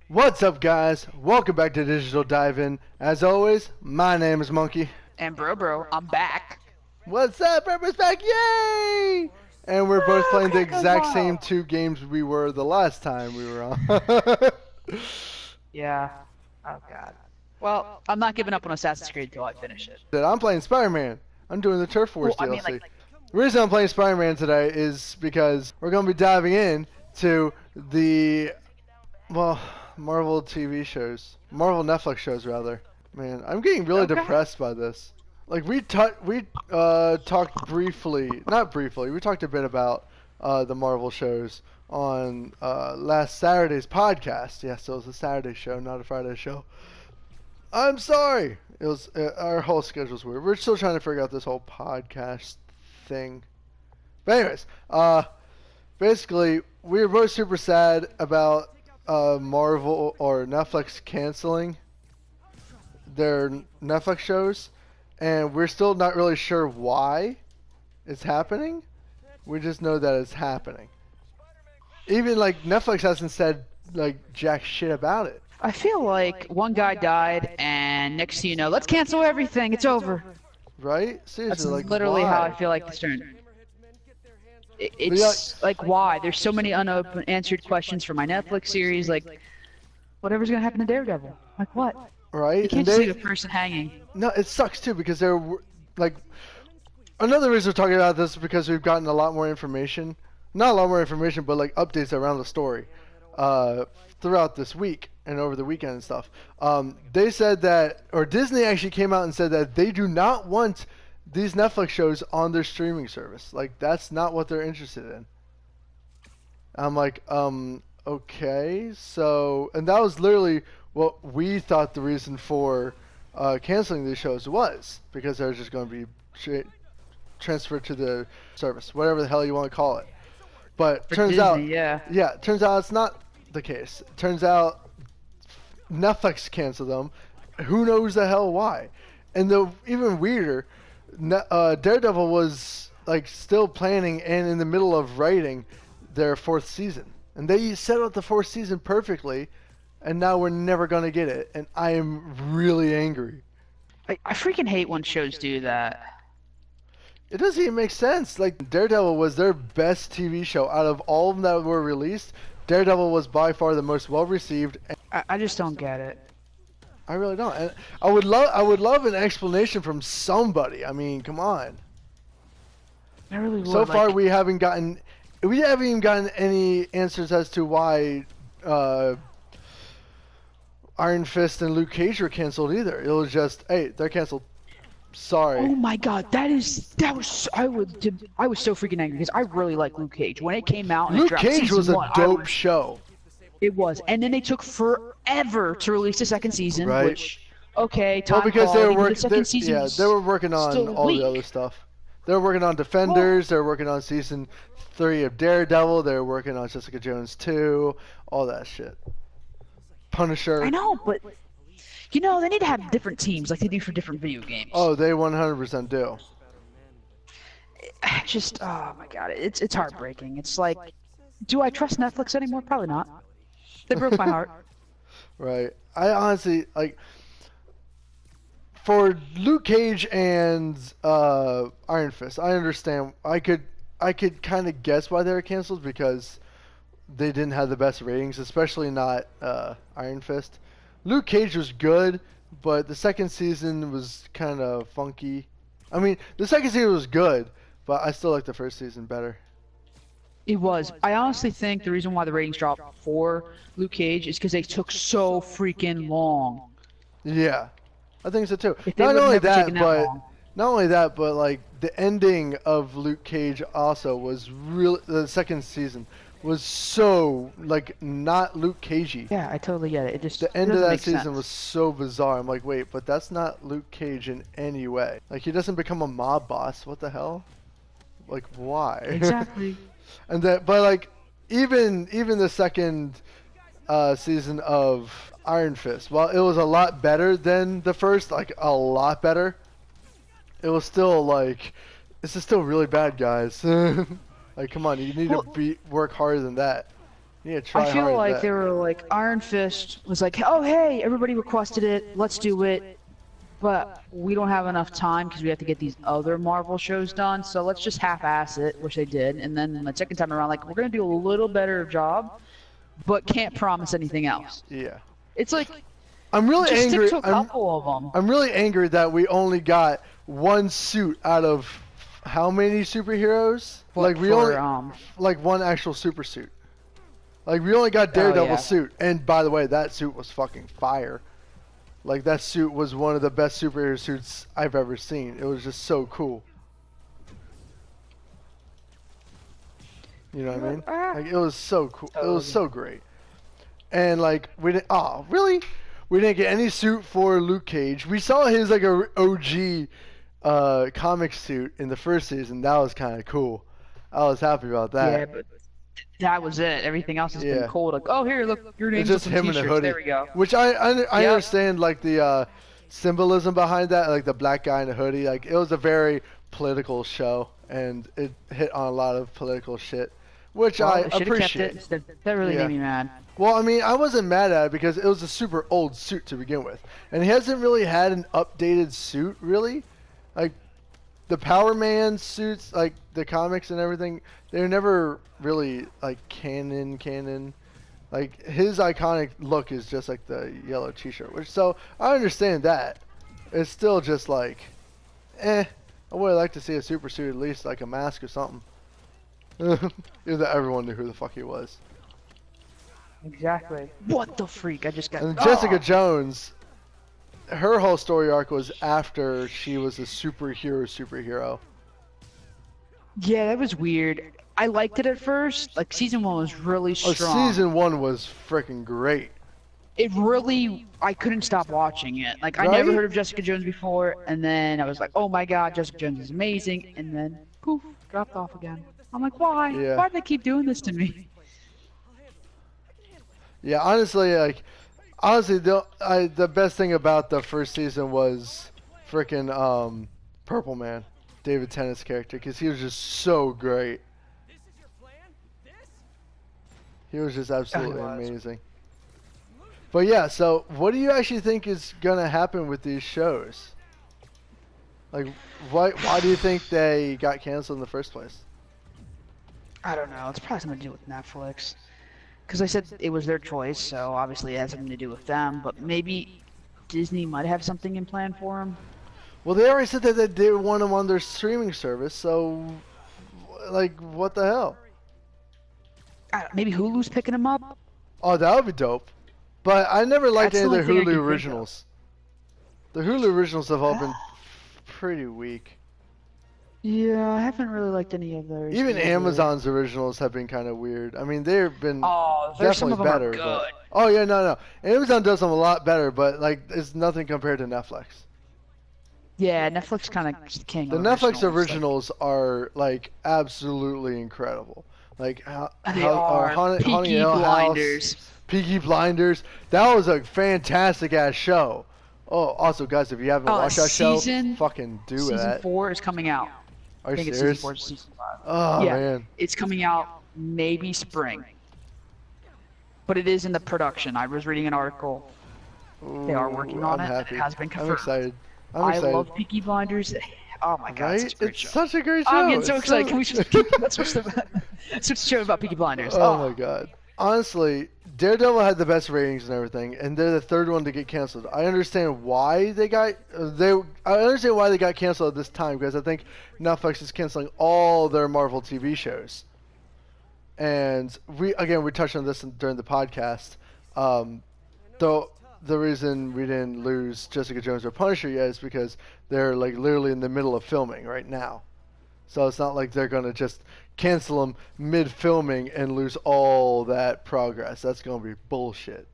What's up, guys? Welcome back to Digital Dive-In. As always, my name is Monkey. And bro, I'm back. What's up? Everybody's back! Yay! And we're both playing the exact same two games we were the last time we were on. Yeah. Oh god. Well, I'm not giving up on Assassin's Creed until I finish it. I'm playing Spider-Man. I'm doing the Turf Wars Well, I mean, DLC. like, The reason I'm playing Spider-Man today is because we're going to be diving in to the, well, Marvel TV shows. Marvel Netflix shows, rather. Man, I'm getting really depressed by this. Like, we talked briefly, not briefly, we talked a bit about the Marvel shows on last Saturday's podcast. Yes, it was a Saturday show, not a Friday show. I'm sorry. It was our whole schedule's weird. We're still trying to figure out this whole podcast thing. But anyways, basically, we were both super sad about Marvel or Netflix canceling their Netflix shows, and we're still not really sure why it's happening. We just know that it's happening. Even like Netflix hasn't said like jack shit about it. I feel like one guy died, and next thing you know, let's cancel everything. It's over. Right? Seriously, That's like literally why? how I feel like this turned. It's like why? There's so many unanswered questions for my Netflix series. Like, whatever's gonna happen to Daredevil? Like what? Right? You can't just leave a person hanging. No, it sucks too because they're like another reason we're talking about this is because we've gotten a lot more information. Not a lot more information, but like updates around the story throughout this week and over the weekend and stuff. They said that, or Disney actually came out and said that they do not want these Netflix shows on their streaming service. Like, that's not what they're interested in. I'm like, okay. So, and that was literally what we thought the reason for canceling these shows was, because they're just going to be transferred to the service, whatever the hell you want to call it. But For turns Disney, out, yeah, turns out it's not the case. Turns out Netflix canceled them. Who knows the hell why? And the even weirder, Daredevil was like still planning and in the middle of writing their fourth season, and they set up the fourth season perfectly, and now we're never gonna get it, and I am really angry. I freaking hate when shows do that. It doesn't even make sense. Like, Daredevil was their best TV show out of all of them that were released. Daredevil was by far the most well received. I just don't get it. I really don't. And I would love an explanation from somebody. I mean, come on. I really would. So far, we haven't even gotten any answers as to why Iron Fist and Luke Cage were canceled either. It was just, hey, they're canceled. Sorry. Oh my god, I was so freaking angry because I really like Luke Cage. When it came out and Luke it dropped Cage season was a one, dope show. It was, and then they took forever to release the second season, Right. which okay, time Well, because they were quality, but the second season was they were working on still all weak. the other stuff. They were working on Defenders. They were working on season 3 of Daredevil. They were working on Jessica Jones 2. All that shit. Punisher. I know, but you know they need to have different teams like they do for different video games. Oh, they 100% do. Just oh my god, it's heartbreaking. It's like, do I trust Netflix anymore? Probably not. They broke my heart. Right. I honestly like for Luke Cage and Iron Fist. I understand. I could kind of guess why they were canceled because they didn't have the best ratings, especially not Iron Fist. Luke Cage was good, but the second season was kind of funky. I mean, the second season was good, but I still like the first season better. It was. I honestly think the reason why the ratings dropped for Luke Cage is because they took so freaking long. Yeah, I think so too. If they Not would've only never that, taken that but long. not only that, but like the ending of Luke Cage also was really, the second season was so like not Luke Cagey. Yeah, I totally get it. It just The end of doesn't that make season sense. was so bizarre. I'm like, wait, but that's not Luke Cage in any way. Like, he doesn't become a mob boss. What the hell? Like, why? Exactly. And that, but like, even the second season of Iron Fist, while it was a lot better than the first, like a lot better, it was still like, this is still really bad, guys. Like, come on, you need to work harder than that. You need to try I feel hard at like that. they were like Iron Fist was like, oh hey, everybody requested it, let's do it, but we don't have enough time because we have to get these other Marvel shows done, so let's just half-ass it, which they did, and then the second time around, like, we're gonna do a little better job, but can't promise anything else. Yeah. It's like, I'm really just angry. stick to a couple of them. I'm really angry that we only got one suit out of how many superheroes? Like we only like one actual super suit. Like we only got Daredevil's suit, and by the way, that suit was fucking fire. Like that suit was one of the best superhero suits I've ever seen. It was just so cool. You know what I mean? Like it was so cool. It was so great. And like we didn't. Oh, really? We didn't get any suit for Luke Cage. We saw his like a OG comic suit in the first season. That was kind of cool. I was happy about that. Yeah, but that was it. Everything else has been cool. Like, oh, here, look, your name's just on him in a hoodie. There we go. Which I understand, like the symbolism behind that, like the black guy in a hoodie. Like it was a very political show, and it hit on a lot of political shit, which I appreciate. That really made me mad. Well, I mean, I wasn't mad at it because it was a super old suit to begin with, and he hasn't really had an updated suit, really. Like the Power Man suits, like the comics and everything, they're never really like canon. Like his iconic look is just like the yellow t-shirt, which so I understand that. It's still just like, I would like to see a super suit, at least like a mask or something. Even though everyone knew who the fuck he was. Exactly. What the freak? I just got. And Jessica Jones, her whole story arc was after she was a superhero. Yeah, that was weird. I liked it at first. Like season 1 was really strong. Season 1 was freaking great. It really, I couldn't stop watching it. Like I never heard of Jessica Jones before, and then I was like, oh my god, Jessica Jones is amazing, and then poof, dropped off again. I'm like, why? Yeah. Why do they keep doing this to me? Yeah, honestly, the best thing about the first season was freaking Purple Man, David Tennant's character, because he was just so great. He was just absolutely amazing. But yeah, so what do you actually think is gonna happen with these shows? Like, why do you think they got canceled in the first place? I don't know. It's probably something to do with Netflix. Because I said it was their choice, so obviously it has something to do with them. But maybe Disney might have something in plan for them. Well, they already said that they did want them on their streaming service, so, like, what the hell? Maybe Hulu's picking them up? Oh, that would be dope. But I never liked any of the thing I can Hulu think originals. The Hulu originals have all been pretty weak. Yeah, I haven't really liked any of theirs. Even Amazon's originals have been kind of weird. I mean, they've been some of definitely them are better. good. But, oh yeah, no. Amazon does them a lot better, but like, it's nothing compared to Netflix. Yeah, Netflix kind of king. The Netflix originals are like absolutely incredible. Like they are. Peaky Blinders. Peaky Blinders. That was a fantastic ass show. Oh, also guys, if you haven't watched that show, fucking do that. Season 4 is coming out. Are you I think serious? It's season 4 to season 5. Oh yeah, man. It's coming out maybe spring. But it is in the production. I was reading an article. They are working on it. Happy. It has been confirmed. I'm excited. I love Peaky Blinders. Oh my god, it's such a great show. I'm getting so excited. Can we just let's switch the show about Peaky Blinders? Oh my god. Honestly, Daredevil had the best ratings and everything, and they're the third one to get canceled. I understand why they got canceled at this time, because I think Netflix is canceling all their Marvel TV shows. And we touched on this during the podcast. Though the reason we didn't lose Jessica Jones or Punisher yet is because they're like literally in the middle of filming right now. So it's not like they're gonna just cancel them mid-filming and lose all that progress. That's gonna be bullshit.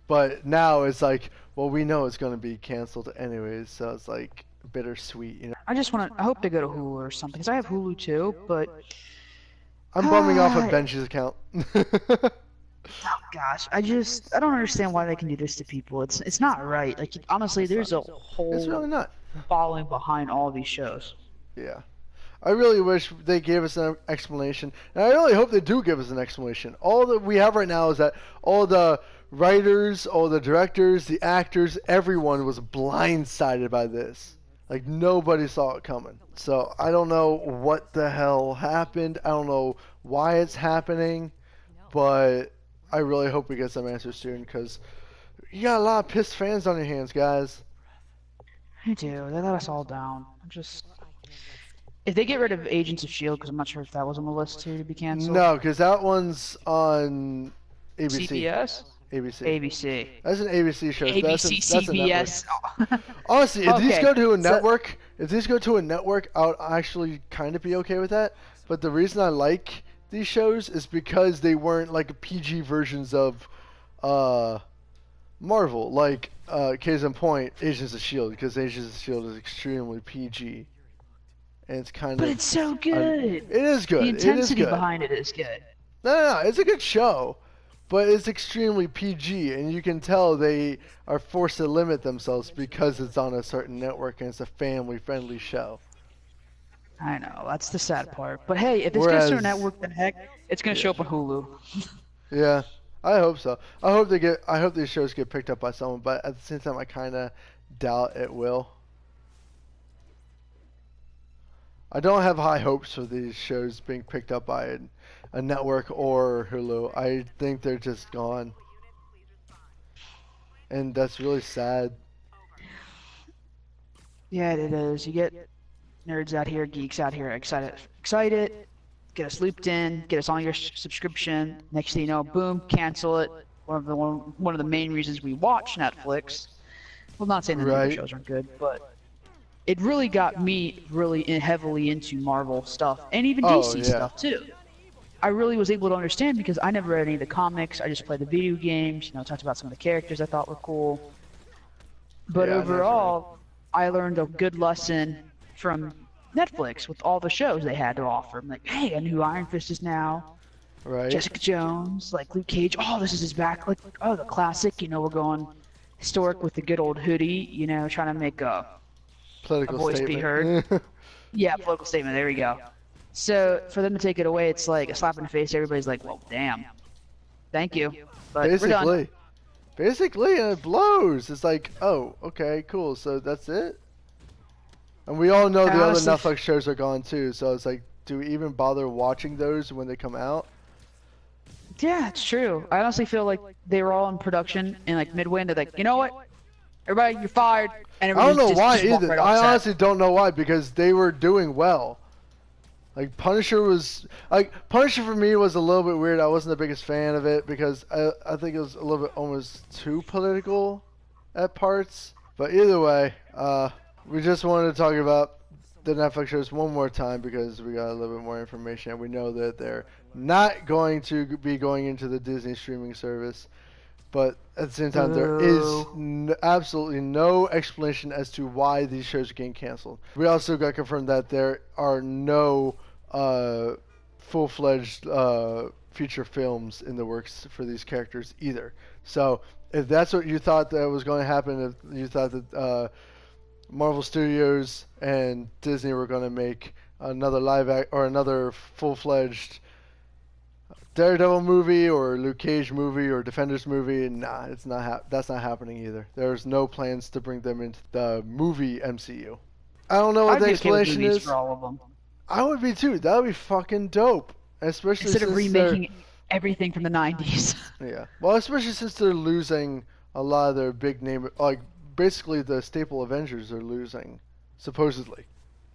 But now it's like, well, we know it's gonna be canceled anyways, so it's like bittersweet, you know. I hope they go to Hulu or something, because I have Hulu too, but I'm bumming off of Benji's account. Oh gosh, I don't understand why they can do this to people. It's not right. Like honestly, there's a whole It's really not following behind all these shows. Yeah. I really wish they gave us an explanation, and I really hope they do give us an explanation. All that we have right now is that all the writers, all the directors, the actors, everyone was blindsided by this. Like, nobody saw it coming. So I don't know what the hell happened. I don't know why it's happening, but I really hope we get some answers soon, because you got a lot of pissed fans on your hands, guys. I do. They let us all down. If they get rid of Agents of S.H.I.E.L.D., because I'm not sure if that was on the list too to be canceled. No, because that one's on ABC. CBS? ABC. ABC. That's an ABC show. ABC, That's a network. CBS. Honestly, if these Okay, go to a so- network, I'll actually kind of be okay with that. But the reason I like these shows is because they weren't like PG versions of Marvel, like case in point, Agents of S.H.I.E.L.D., because Agents of S.H.I.E.L.D. is extremely PG. And it's kind But of... it's so good. It is good. The It is intensity good. behind it is good. No, it's a good show, but it's extremely PG, and you can tell they are forced to limit themselves because it's on a certain network and it's a family-friendly show. I know, that's the sad part. But hey, if this goes to a Whereas- network, then heck, it's gonna show up on Hulu. Yeah, I hope so. I hope these shows get picked up by someone, but at the same time, I kind of doubt it will. I don't have high hopes for these shows being picked up by a network or Hulu. I think they're just gone. And that's really sad. Yeah, it is. You get nerds out here, geeks out here, excited, get us looped in, get us on your subscription. Next thing you know, boom, cancel it. One of the main reasons we watch Netflix. Well, not saying that the other Right. shows aren't good, but it really got me heavily into Marvel stuff and even DC yeah. stuff too. I really was able to understand because I never read any of the comics. I just played the video games. You know, talked about some of the characters I thought were cool. But Yeah, I never overall, I learned a good lesson from Netflix with all the shows they had to offer. I'm like, hey, I knew who Iron Fist is now. Right? Jessica Jones, like Luke Cage. Oh, this is his back. Like, oh, the classic. You know, we're going historic with the good old hoodie. You know, trying to make a Political voice be statement. heard. Yeah, political statement. There we go. So for them to take it away, it's like a slap in the face. Everybody's like, well, damn. Thank you. But we're done. Basically, and it blows. It's like, oh, okay, cool. So that's it. And we all know the other Honestly- Netflix shows are gone too. So it's like, do we even bother watching those when they come out? Yeah, it's true. I honestly feel like they were all in production and like midway, and they're like, you know what? Everybody, you're fired. And I don't know just why walked either. right off I set. honestly don't know why, because they were doing well. Like Punisher for me was a little bit weird. I wasn't the biggest fan of it because I think it was a little bit almost too political at parts. But either way, we just wanted to talk about the Netflix shows one more time because we got a little bit more information, and we know that they're not going to be going into the Disney streaming service. But at the same time, there is absolutely no explanation as to why these shows are getting canceled. We also got confirmed that there are no full-fledged feature films in the works for these characters either. So if that's what you thought that was going to happen, if you thought that Marvel Studios and Disney were going to make another another full-fledged Daredevil movie or Luke Cage movie or Defenders movie, nah, it's not. That's not happening either. There's no plans to bring them into the movie MCU. I don't know what I'd the be okay with explanation movies is. for all of them. I would be too. That would be fucking dope, especially Instead of since they're- remaking everything from the 90s. Yeah. Well, especially since they're losing a lot of their big name, like basically the staple Avengers are losing, supposedly.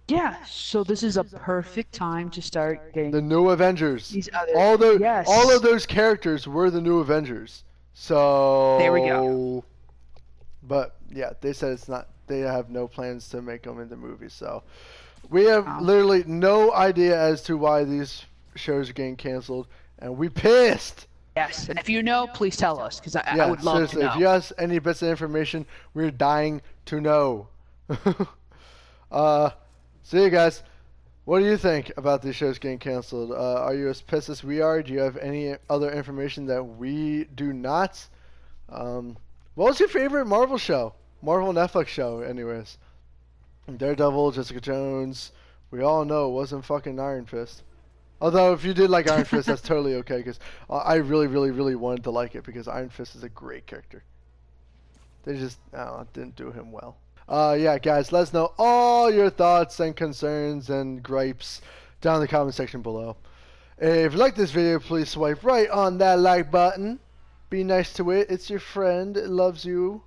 Yeah, so this is a perfect time to start getting The new Avengers. these other. Yes. All of those characters were the new Avengers. So There we go. But yeah, they said it's not. They have no plans to make them into movies. So we have Wow. literally no idea as to why these shows are getting canceled, and we pissed. Yes, and if you know, please tell us, because I Yeah, would love seriously. to know. If you have any bits of information, we're dying to know. So you guys, what do you think about these shows getting canceled? Are you as pissed as we are? Do you have any other information that we do not? What was your favorite Marvel show? Marvel Netflix show, anyways. Daredevil, Jessica Jones, we all know it wasn't fucking Iron Fist. Although, if you did like Iron Fist, that's totally okay, because I really, really, really wanted to like it, because Iron Fist is a great character. They just, I don't know, didn't do him well. Yeah, guys, let us know all your thoughts and concerns and gripes down in the comment section below. If you like this video, please swipe right on that like button. Be nice to it. It's your friend. It loves you.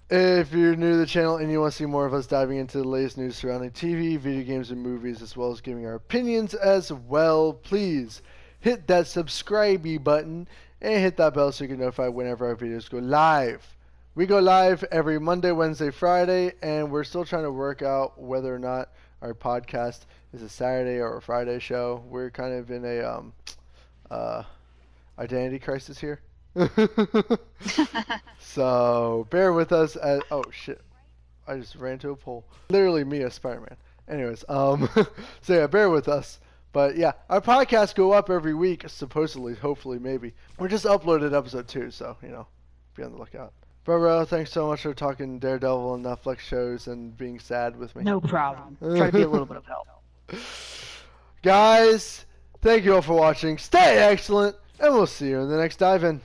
If you're new to the channel and you want to see more of us diving into the latest news surrounding TV, video games, and movies, as well as giving our opinions as well, please hit that subscribe button and hit that bell so you get notified whenever our videos go live. We go live every Monday, Wednesday, Friday, and we're still trying to work out whether or not our podcast is a Saturday or a Friday show. We're kind of in a identity crisis here. So bear with us as, oh shit, I just ran to a pole. Literally me as Spider-Man. Anyways, so yeah, bear with us. But yeah, our podcasts go up every week, supposedly, hopefully, maybe. We just uploaded episode 2, so, you know, be on the lookout. Bro, thanks so much for talking Daredevil and Netflix shows and being sad with me. No problem. Try to be a little bit of help. Guys, thank you all for watching. Stay excellent, and we'll see you in the next dive-in.